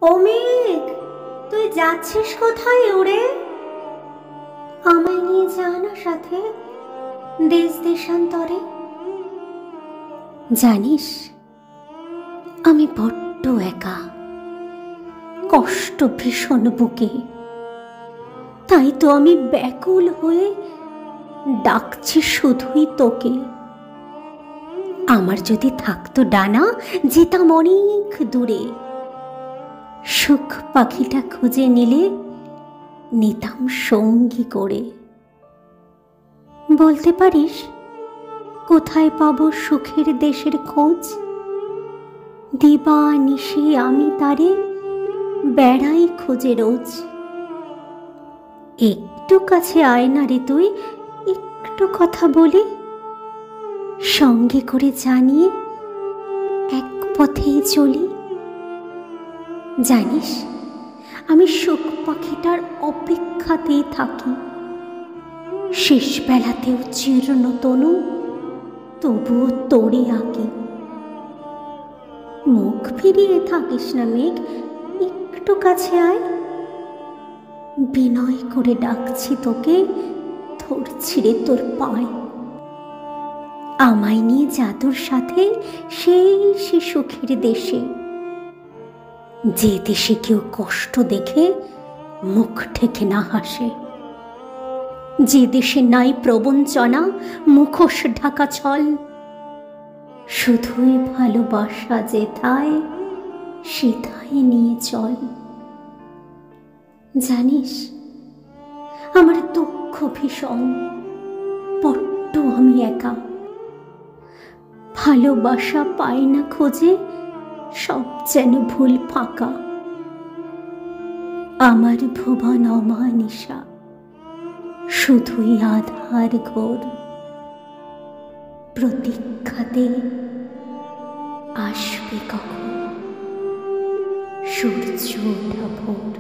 ও মেঘ, তুই যাচ্ছিস কোথায় উড়ে? আমায় নিয়ে যা না সাথে দেশ দেশান্তরে। জানিস, আমি বড্ড একা, কষ্ট ভীষণ বুকে। তাই তো আমি ব্যাকুল হয়ে ডাকছি শুধুই তোকে। আমার যদি থাকতো ডানা, যেতাম অনেক দূরে। সুখ পাখিটা খুঁজে নিলে নিতাম সঙ্গী করে। বলতে পারিস কোথায় পাবো সুখের দেশের খোঁজ? দিবা নিশি আমি তারে বেড়াই খুঁজে রোজ। একটু কাছে আয় না রে তুই, একটু কথা বলি। সঙ্গে করে জানিয়ে এক পথেই চলি। জানিস, আমি সুখ পাখিটার অপেক্ষাতেই থাকি। শেষ বেলাতেও জীর্ণ তনু, তবুও তোরে আঁকি। মুখ ফিরিয়ে থাকিস না মেঘ, একটু কাছে আয়। বিনয় করে ডাকছি তোকে, ধরছি রে তোর পায়। আমায় নিয়ে জাদুর সাথে সেই সে সুখের দেশে, যে দেশে কেউ কষ্ট দেখে মুখ ঠেকে না হাসে। যে দেশে নাই প্রবঞ্চনা, মুখোশ ঢাকা ছল। শুধুই ভালোবাসা যেথায় সেথায় নিয়ে চল। জানিস, আমার দুঃখ ভীষণ, বড্ড আমি একা। ভালোবাসা পাই না খোঁজে, সব যেন ভুল ফাঁকা। আমার ভুবন অমানিসা, শুধুই আধার ঘোর। প্রতীক্ষাতে আসবে কখন সূর্য ওঠা ভোর।